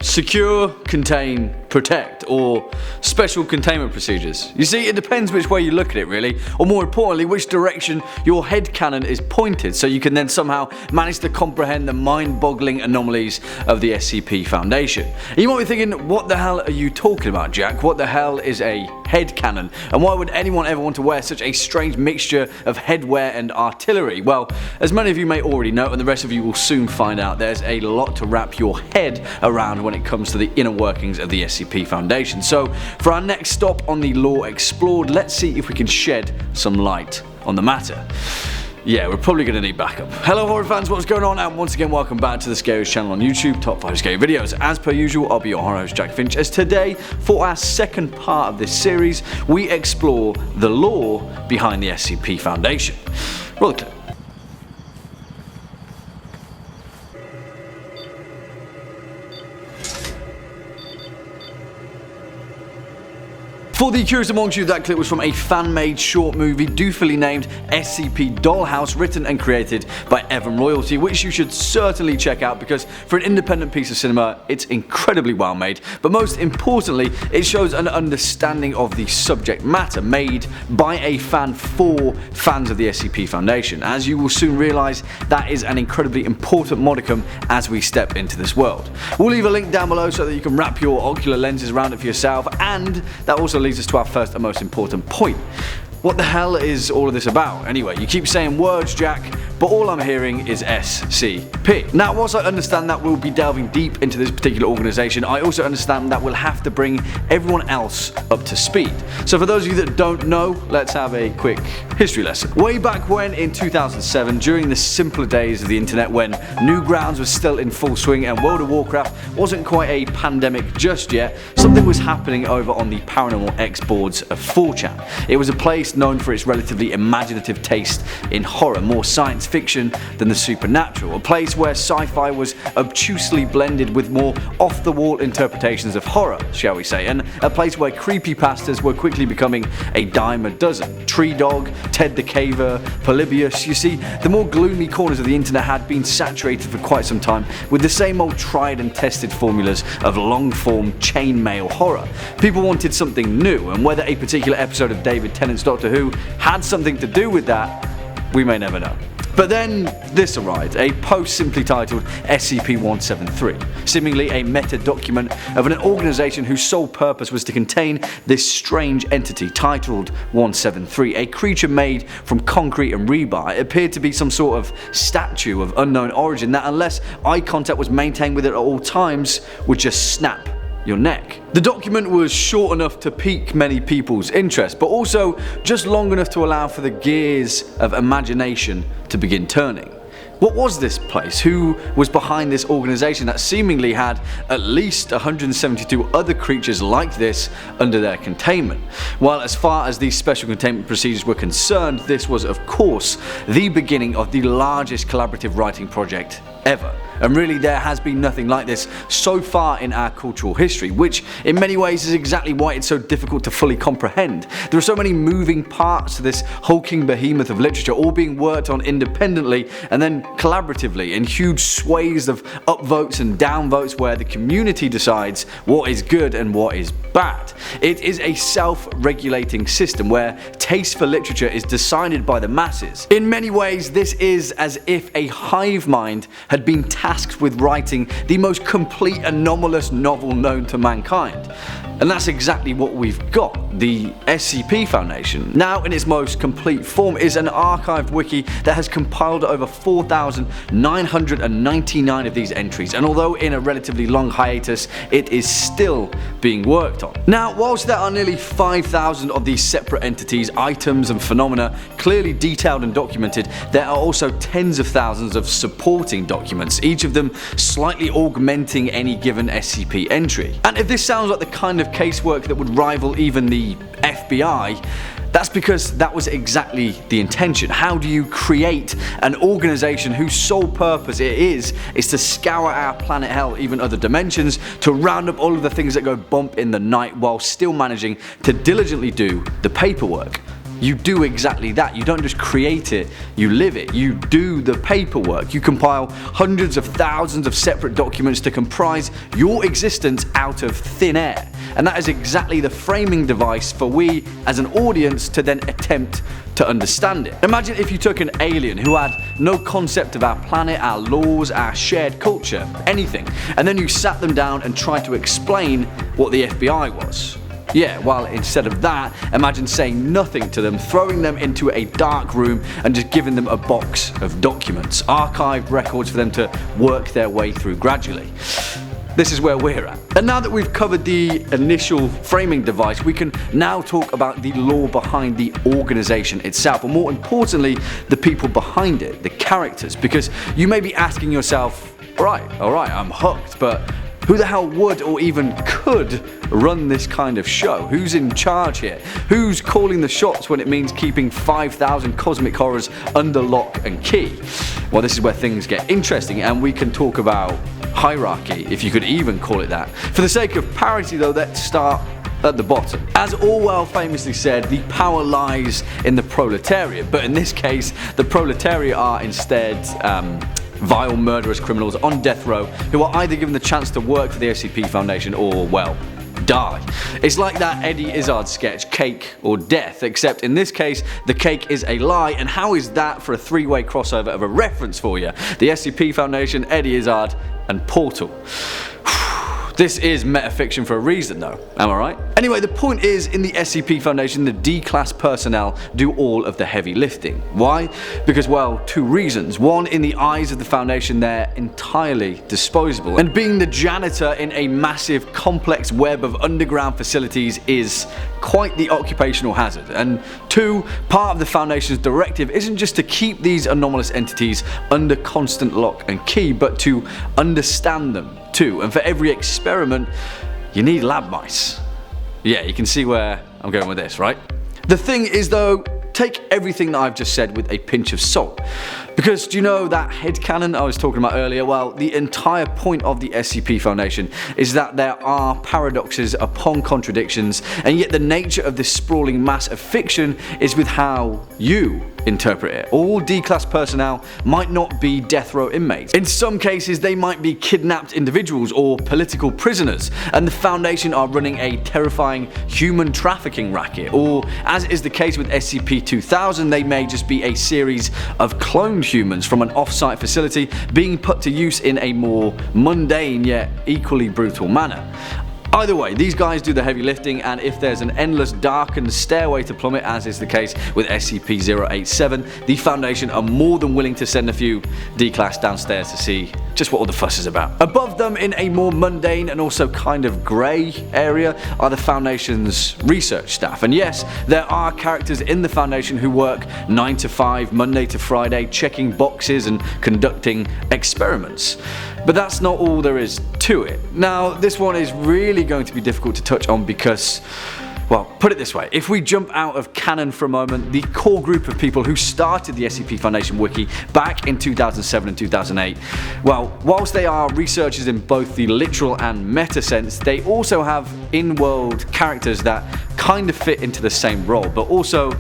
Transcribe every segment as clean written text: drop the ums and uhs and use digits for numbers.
secure, contain, protect, or special containment procedures? You see, it depends which way you look at it really, or more importantly which direction your headcanon is pointed, so you can then somehow manage to comprehend the mind-boggling anomalies of the SCP Foundation. And you might be thinking, what the hell are you talking about, Jack? What the hell is a headcanon? And why would anyone ever want to wear such a strange mixture of headwear and artillery? Well, as many of you may already know, and the rest of you will soon find out, there's a lot to wrap your head around when it comes to the inner workings of the SCP Foundation. So for our next stop on the lore explored, let's see if we can shed some light on the matter. Yeah, we're probably going to need backup. Hello horror fans, what's going on? And once again, welcome back to the Scariest channel on YouTube, Top 5 Scary Videos. As per usual, I'll be your horror host, Jack Finch, as today, for our second part of this series, we explore the lore behind the SCP Foundation. Roll the clip. For the curious amongst you, that clip was from a fan-made short movie doofily named SCP Dollhouse, written and created by Evan Royalty, which you should certainly check out because for an independent piece of cinema, it's incredibly well made, but most importantly, it shows an understanding of the subject matter made by a fan for fans of the SCP Foundation. As you will soon realise, that is an incredibly important modicum as we step into this world. We'll leave a link down below so that you can wrap your ocular lenses around it for yourself, and that also leads us to our first and most important point. What the hell is all of this about? Anyway, you keep saying words, Jack, but all I'm hearing is SCP. Now, whilst I understand that we'll be delving deep into this particular organisation, I also understand that we'll have to bring everyone else up to speed. So for those of you that don't know, let's have a quick history lesson. Way back when, in 2007, during the simpler days of the internet, when Newgrounds was still in full swing and World of Warcraft wasn't quite a pandemic just yet, something was happening over on the Paranormal X boards of 4chan. It was a place known for its relatively imaginative taste in horror, more science fiction than the supernatural, a place where sci-fi was obtusely blended with more off-the-wall interpretations of horror, shall we say, and a place where creepypastas were quickly becoming a dime a dozen. Tree Dog, Ted the Caver, Polybius, you see, the more gloomy corners of the internet had been saturated for quite some time with the same old tried and tested formulas of long-form chainmail horror. People wanted something new, and whether a particular episode of David Tennant's Doctor Who had something to do with that, we may never know. But then this arrived, a post simply titled SCP-173, seemingly a meta-document of an organisation whose sole purpose was to contain this strange entity titled 173, a creature made from concrete and rebar. It appeared to be some sort of statue of unknown origin that, unless eye contact was maintained with it at all times, would just snap your neck. The document was short enough to pique many people's interest, but also just long enough to allow for the gears of imagination to begin turning. What was this place? Who was behind this organisation that seemingly had at least 172 other creatures like this under their containment? Well, as far as these special containment procedures were concerned, this was of course the beginning of the largest collaborative writing project ever. And really, there has been nothing like this so far in our cultural history, which in many ways is exactly why it's so difficult to fully comprehend. There are so many moving parts to this hulking behemoth of literature, all being worked on independently and then collaboratively in huge swathes of upvotes and downvotes where the community decides what is good and what is bad. It is a self-regulating system where taste for literature is decided by the masses. In many ways, this is as if a hive mind had been tasked with writing the most complete anomalous novel known to mankind. And that's exactly what we've got. The SCP Foundation, now in its most complete form, is an archived wiki that has compiled over 4,999 of these entries, and although in a relatively long hiatus, it is still being worked on. Now, whilst there are nearly 5,000 of these separate entities, items and phenomena clearly detailed and documented, there are also tens of thousands of supporting documents, each of them slightly augmenting any given SCP entry. And if this sounds like the kind of casework that would rival even the FBI, that's because that was exactly the intention. How do you create an organisation whose sole purpose it is to scour our planet hell, even other dimensions, to round up all of the things that go bump in the night while still managing to diligently do the paperwork? you do exactly that. You don't just create it, you live it. You do the paperwork. You compile hundreds of thousands of separate documents to comprise your existence out of thin air. And that is exactly the framing device for we as an audience to then attempt to understand it. Imagine if you took an alien who had no concept of our planet, our laws, our shared culture, anything, and then you sat them down and tried to explain what the FBI was. Yeah, well, instead of that, imagine saying nothing to them, throwing them into a dark room and just giving them a box of documents, archived records for them to work their way through gradually. This is where we're at. And now that we've covered the initial framing device, we can now talk about the lore behind the organization itself, or more importantly, the people behind it, the characters. Because you may be asking yourself, alright, I'm hooked, but who the hell would or even could run this kind of show? Who's in charge here? Who's calling the shots when it means keeping 5,000 cosmic horrors under lock and key? Well, this is where things get interesting, and we can talk about hierarchy, if you could even call it that. For the sake of parity though, let's start at the bottom. As Orwell famously said, the power lies in the proletariat, but in this case, the proletariat are instead vile murderous criminals on death row who are either given the chance to work for the SCP Foundation or, well, die. It's like that Eddie Izzard sketch, Cake or Death, except in this case the cake is a lie. And how is that for a three-way crossover of a reference for you? The SCP Foundation, Eddie Izzard and Portal. This is metafiction for a reason though, am I right? Anyway, the point is, in the SCP Foundation, the D-class personnel do all of the heavy lifting. Why? Because, well, two reasons. One, in the eyes of the Foundation, they're entirely disposable. And being the janitor in a massive, complex web of underground facilities is quite the occupational hazard. And two, part of the Foundation's directive isn't just to keep these anomalous entities under constant lock and key, but to understand them too. And for every experiment, you need lab mice. Yeah, you can see where I'm going with this, right? The thing is though, take everything that I've just said with a pinch of salt. Because do you know that headcanon I was talking about earlier? Well, the entire point of the SCP Foundation is that there are paradoxes upon contradictions, and yet the nature of this sprawling mass of fiction is with how you interpret it. All D-class personnel might not be death row inmates. In some cases, they might be kidnapped individuals or political prisoners, and the Foundation are running a terrifying human trafficking racket. Or, as is the case with SCP-2000, they may just be a series of cloned humans from an off-site facility being put to use in a more mundane yet equally brutal manner. Either way, these guys do the heavy lifting, and if there's an endless darkened stairway to plummet, as is the case with SCP-087, the Foundation are more than willing to send a few D-class downstairs to see just what all the fuss is about. Above them, in a more mundane and also kind of grey area, are the Foundation's research staff. And yes, there are characters in the Foundation who work 9 to 5, Monday to Friday, checking boxes and conducting experiments. But that's not all there is to it. Now, this one is really going to be difficult to touch on because, well, put it this way, if we jump out of canon for a moment, the core group of people who started the SCP Foundation wiki back in 2007 and 2008, well, whilst they are researchers in both the literal and meta sense, they also have in-world characters that kind of fit into the same role, but also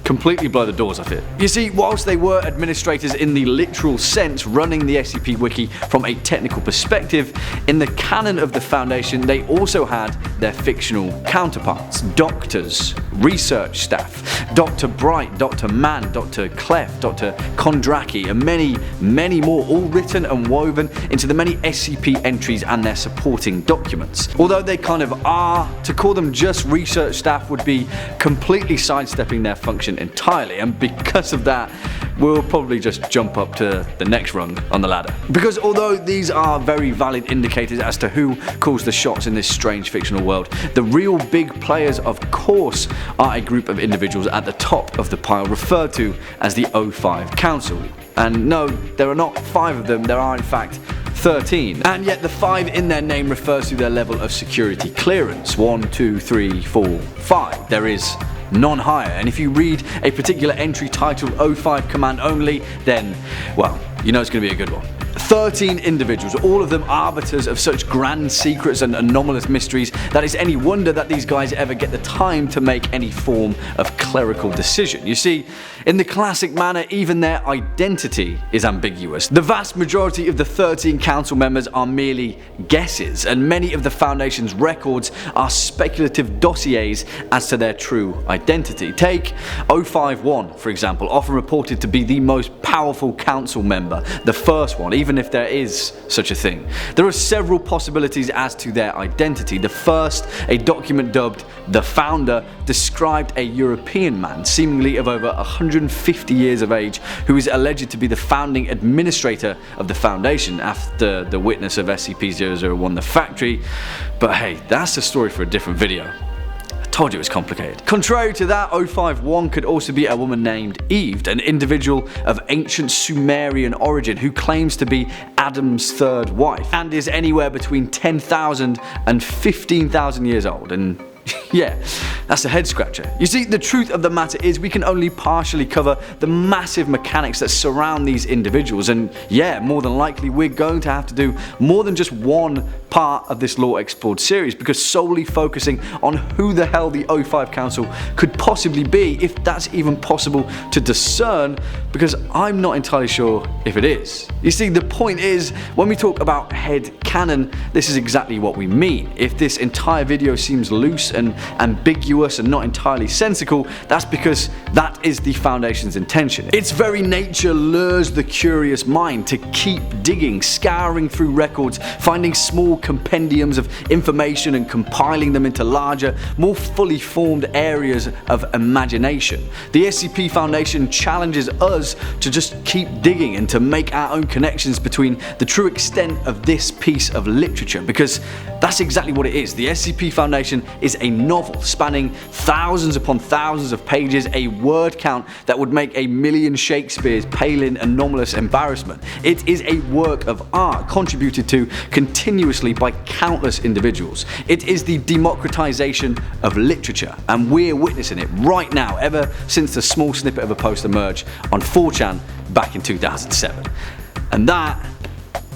completely blow the doors off it. You see, whilst they were administrators in the literal sense, running the SCP Wiki from a technical perspective, in the canon of the Foundation, they also had their fictional counterparts, doctors, research staff, Dr. Bright, Dr. Mann, Dr. Clef, Dr. Kondraki, and many, many more, all written and woven into the many SCP entries and their supporting documents. Although they kind of are, to call them just research staff would be completely sidestepping their function entirely, and because of that, we'll probably just jump up to the next rung on the ladder. Because although these are very valid indicators as to who calls the shots in this strange fictional world, the real big players, of course, are a group of individuals at the top of the pile referred to as the O5 Council. And no, there are not 5 of them, there are in fact 13. And yet the 5 in their name refers to their level of security clearance. 1, 2, 3, 4, 5. There is none higher, and if you read a particular entry titled O5 Command Only, then, well, you know it's going to be a good one. 13 individuals, all of them arbiters of such grand secrets and anomalous mysteries that it's any wonder that these guys ever get the time to make any form of clerical decision. You see, in the classic manner, even their identity is ambiguous. The vast majority of the 13 council members are merely guesses, and many of the Foundation's records are speculative dossiers as to their true identity. Take 051, for example, often reported to be the most powerful council member, the first one, even if there is such a thing. There are several possibilities as to their identity. The first, a document dubbed The Founder, described a European man, seemingly of over 150 years of age, who is alleged to be the founding administrator of the Foundation after the witness of SCP-001 the factory. But hey, that's a story for a different video. Told you it was complicated. Contrary to that, 051 could also be a woman named Eve, an individual of ancient Sumerian origin who claims to be Adam's third wife and is anywhere between 10,000 and 15,000 years old. And yeah, that's a head scratcher. You see, the truth of the matter is we can only partially cover the massive mechanics that surround these individuals, and yeah, more than likely we're going to have to do more than just one part of this Lore Explored series, because solely focusing on who the hell the O5 Council could possibly be, if that's even possible to discern, because I'm not entirely sure if it is. You see, the point is, when we talk about headcanon, this is exactly what we mean. If this entire video seems loose and ambiguous and not entirely sensical, that's because that is the Foundation's intention. Its very nature lures the curious mind to keep digging, scouring through records, finding small compendiums of information and compiling them into larger, more fully formed areas of imagination. The SCP Foundation challenges us to just keep digging and to make our own connections between the true extent of this piece of literature, because that's exactly what it is. The SCP Foundation is a novel spanning thousands upon thousands of pages, a word count that would make a million Shakespeare's pale in anomalous embarrassment. It is a work of art contributed to continuously by countless individuals. It is the democratization of literature, and we're witnessing it right now, ever since the small snippet of a post emerged on 4chan back in 2007. And that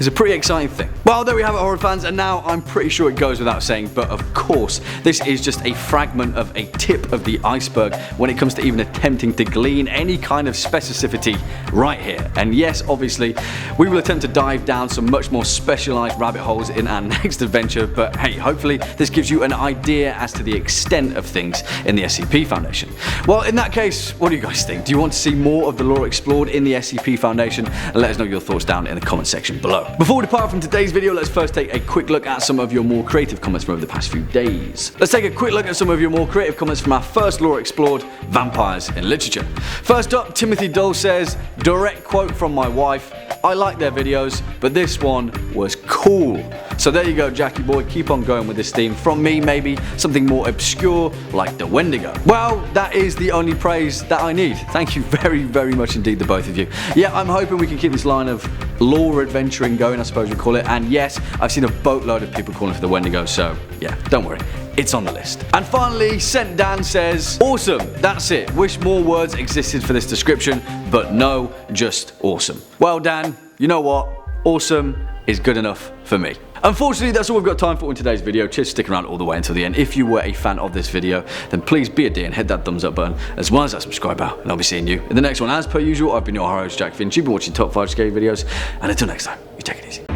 is a pretty exciting thing. Well, there we have it, horror fans, and now I'm pretty sure it goes without saying, but of course, this is just a fragment of a tip of the iceberg when it comes to even attempting to glean any kind of specificity right here. And yes, obviously, we will attempt to dive down some much more specialized rabbit holes in our next adventure, but hey, hopefully this gives you an idea as to the extent of things in the SCP Foundation. Well, in that case, what do you guys think? Do you want to see more of the lore explored in the SCP Foundation? Let us know your thoughts down in the comment section below. Before we depart from today's video, let's first take a quick look at some of your more creative comments from over the past few days. Let's take a quick look at some of your more creative comments from our first Lore Explored, Vampires in Literature. First up, Timothy Dull says, direct quote from my wife, I like their videos, but this one was cool. So there you go, Jackie boy, keep on going with this theme. From me, maybe something more obscure like the Wendigo. Well, that is the only praise that I need. Thank you very, very much indeed, the both of you. Yeah, I'm hoping we can keep this line of lore adventuring going, I suppose we call it. And yes, I've seen a boatload of people calling for the Wendigo, so yeah, don't worry. It's on the list. And finally, Sent Dan says, awesome, that's it. Wish more words existed for this description, but no, just awesome. Well, Dan, you know what? Awesome is good enough for me. Unfortunately, that's all we've got time for in today's video. Cheers for sticking around all the way until the end. If you were a fan of this video, then please be a dear and hit that thumbs up button, as well as that subscribe button, and I'll be seeing you in the next one. As per usual, I've been your host, Jack Finch. You've been watching Top 5 Scary Videos, and until next time, you take it easy.